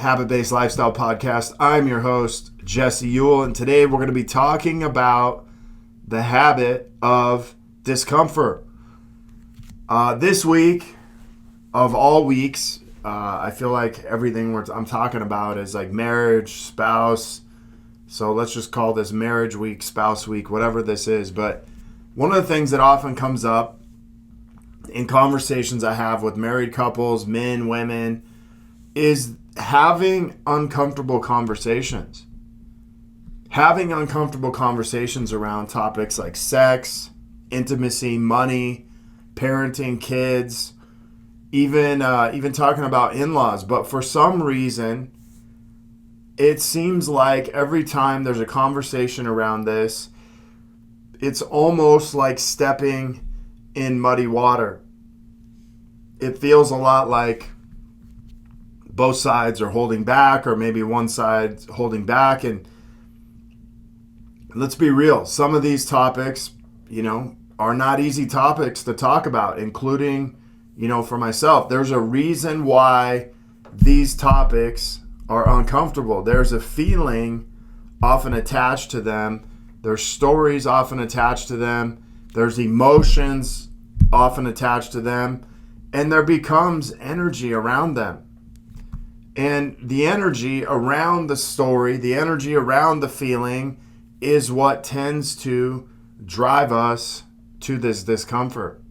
Habit-Based Lifestyle Podcast. I'm your host, Jesse Ewell, and today we're going to be talking about the habit of discomfort. This week, of all weeks, I feel like everything I'm talking about is like marriage, spouse. So let's just call this marriage week, spouse week, whatever this is. But one of the things that often comes up in conversations I have with married couples, men, women, is having uncomfortable conversations. Having uncomfortable conversations around topics like sex, intimacy, money, parenting, kids, even talking about in-laws. But for some reason, it seems like every time there's a conversation around this, it's almost like stepping in muddy water. It feels a lot like both sides are holding back, or maybe one side's holding back. And let's be real, some of these topics, are not easy topics to talk about, including, for myself. There's a reason why these topics are uncomfortable. There's a feeling often attached to them. There's stories often attached to them. There's emotions often attached to them. And there becomes energy around them. And the energy around the story, the energy around the feeling is what tends to drive us to this discomfort.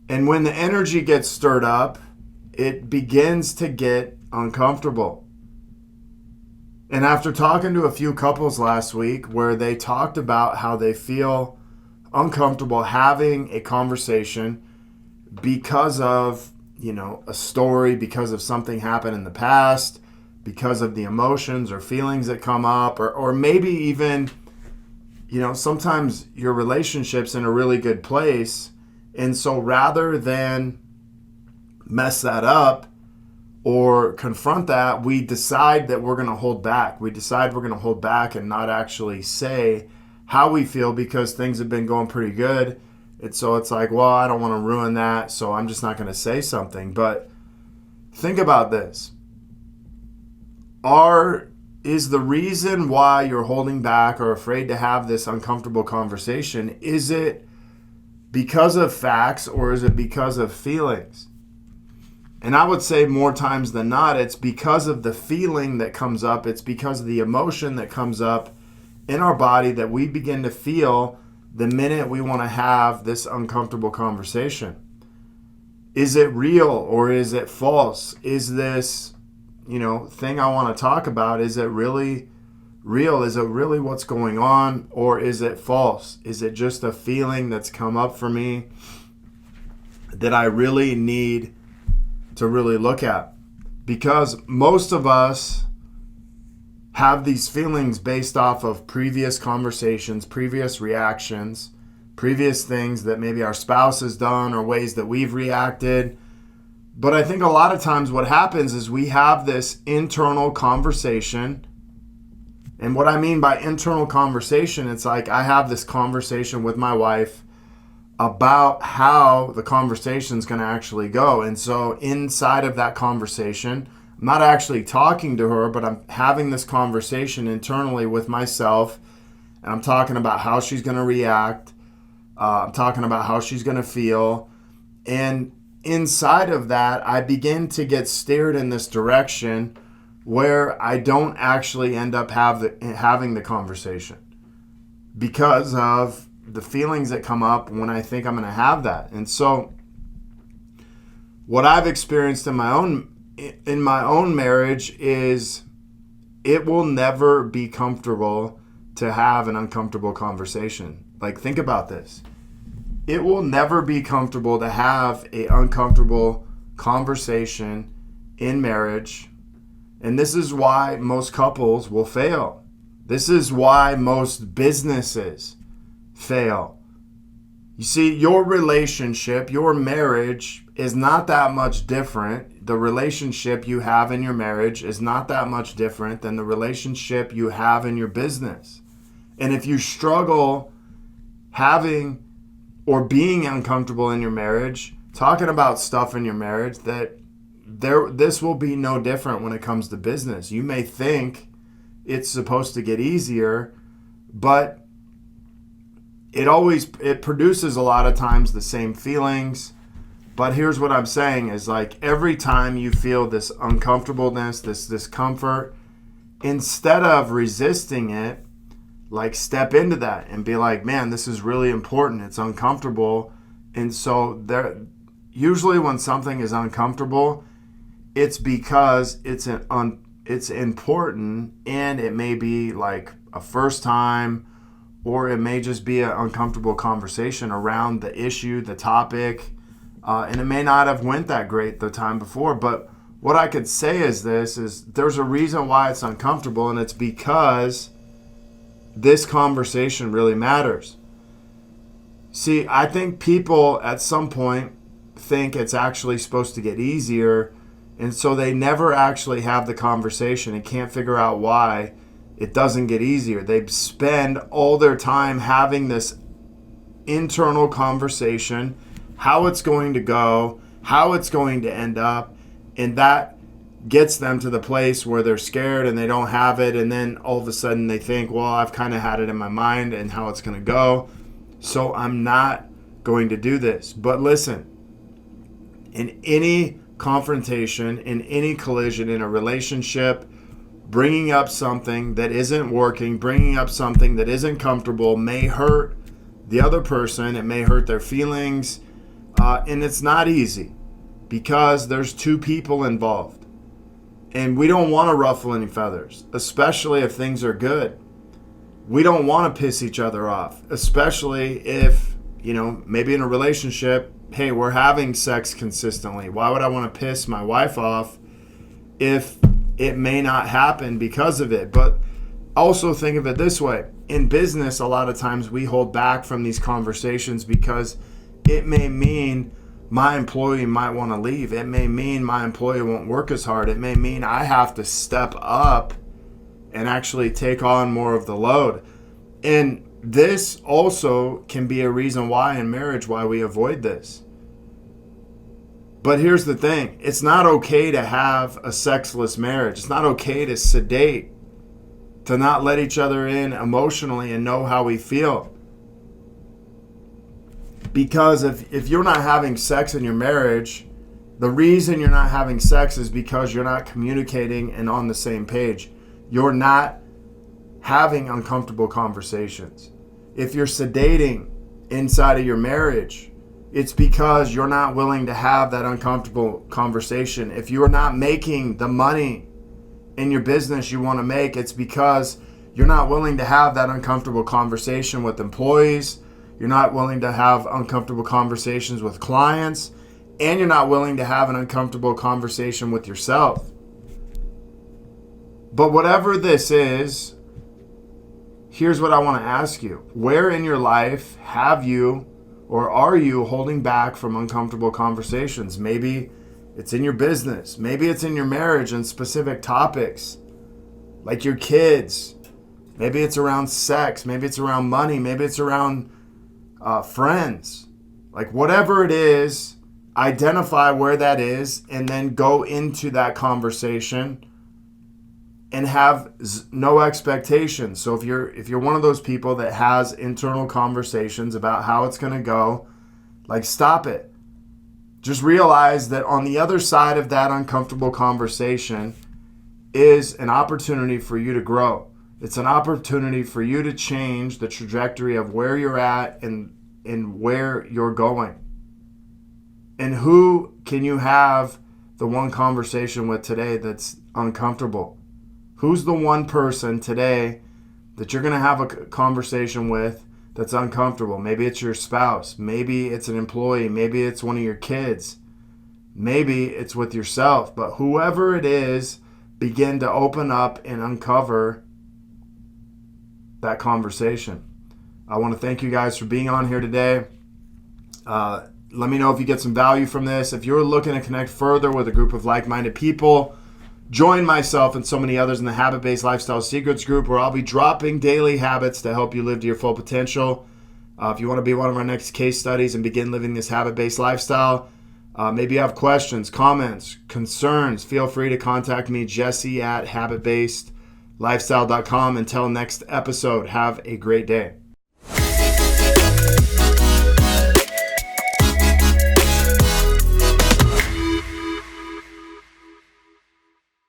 And when the energy gets stirred up, it begins to get uncomfortable. And after talking to a few couples last week where they talked about how they feel uncomfortable having a conversation because of a story, because of something happened in the past, because of the emotions or feelings that come up, or maybe even, sometimes your relationship's in a really good place. And so rather than mess that up or confront that, we decide that we're going to hold back. We decide we're going to hold back and not actually say how we feel because things have been going pretty good. So it's like, well, I don't want to ruin that, so I'm just not going to say something. But think about this. Is the reason why you're holding back or afraid to have this uncomfortable conversation, is it because of facts or is it because of feelings? And I would say more times than not, it's because of the feeling that comes up. It's because of the emotion that comes up in our body that we begin to feel the minute we want to have this uncomfortable conversation. Is it real or is it false? Is this, thing I want to talk about, is it really real? Is it really what's going on? Or is it false? Is it just a feeling that's come up for me that I really need to really look at? Because most of us have these feelings based off of previous conversations, previous reactions, previous things that maybe our spouse has done or ways that we've reacted. But I think a lot of times what happens is we have this internal conversation. And what I mean by internal conversation, it's like I have this conversation with my wife about how the conversation is going to actually go. And so inside of that conversation, I'm not actually talking to her, but I'm having this conversation internally with myself, and I'm talking about how she's going to react. I'm talking about how she's going to feel. And inside of that, I begin to get steered in this direction where I don't actually end up having the conversation because of the feelings that come up when I think I'm going to have that. And so what I've experienced in my own marriage is it will never be comfortable to have an uncomfortable conversation. Like, think about this. It will never be comfortable to have an uncomfortable conversation in marriage. And this is why most couples will fail. This is why most businesses fail. You see, your relationship, your marriage is not that much different. The relationship you have in your marriage is not that much different than the relationship you have in your business. And if you struggle having or being uncomfortable in your marriage, talking about stuff in your marriage that this will be no different when it comes to business. You may think it's supposed to get easier, but it produces a lot of times the same feelings. But here's what I'm saying is, like, every time you feel this uncomfortableness, this discomfort, instead of resisting it, like, step into that and be like, man, this is really important. It's uncomfortable. And so usually when something is uncomfortable, it's because it's important, and it may be like a first time, or it may just be an uncomfortable conversation around the issue, the topic, and it may not have went that great the time before. But what I could say is there's a reason why it's uncomfortable, and it's because this conversation really matters. See, I think people at some point think it's actually supposed to get easier, and so they never actually have the conversation and can't figure out why it doesn't get easier. They spend all their time having this internal conversation, how it's going to go, how it's going to end up, and that gets them to the place where they're scared and they don't have it, and then all of a sudden they think, well, I've kind of had it in my mind and how it's going to go, so I'm not going to do this. But listen, in any confrontation, in any collision in a relationship, bringing up something that isn't working, bringing up something that isn't comfortable may hurt the other person. It may hurt their feelings, and it's not easy because there's two people involved, and we don't want to ruffle any feathers, especially if things are good. We don't want to piss each other off, especially if, maybe in a relationship, hey, we're having sex consistently. Why would I want to piss my wife off if it may not happen because of it? But also think of it this way. In business, a lot of times we hold back from these conversations because it may mean my employee might want to leave. It may mean my employee won't work as hard. It may mean I have to step up and actually take on more of the load. And this also can be a reason why in marriage, why we avoid this. But here's the thing. It's not okay to have a sexless marriage. It's not okay to sedate, to not let each other in emotionally and know how we feel. Because if you're not having sex in your marriage, the reason you're not having sex is because you're not communicating and on the same page. You're not having uncomfortable conversations. If you're sedating inside of your marriage, it's because you're not willing to have that uncomfortable conversation. If you're not making the money in your business you want to make, it's because you're not willing to have that uncomfortable conversation with employees. You're not willing to have uncomfortable conversations with clients, and you're not willing to have an uncomfortable conversation with yourself. But whatever this is, here's what I want to ask you. Where in your life have you or are you holding back from uncomfortable conversations? Maybe it's in your business. Maybe it's in your marriage and specific topics, like your kids. Maybe it's around sex. Maybe it's around money. Maybe it's around friends. Like, whatever it is, identify where that is and then go into that conversation and have no expectations. So if you're one of those people that has internal conversations about how it's going to go, like, stop it. Just realize that on the other side of that uncomfortable conversation is an opportunity for you to grow. It's an opportunity for you to change the trajectory of where you're at and where you're going. And who can you have the one conversation with today that's uncomfortable? Who's the one person today that you're going to have a conversation with that's uncomfortable? Maybe it's your spouse. Maybe it's an employee. Maybe it's one of your kids. Maybe it's with yourself. But whoever it is, begin to open up and uncover that conversation. I want to thank you guys for being on here today. Let me know if you get some value from this. If you're looking to connect further with a group of like-minded people, join myself and so many others in the Habit-Based Lifestyle Secrets group, where I'll be dropping daily habits to help you live to your full potential. If you want to be one of our next case studies and begin living this habit-based lifestyle, Maybe you have questions, comments, concerns. Feel free to contact me, Jesse at habitbasedlifestyle.com. Until next episode, have a great day.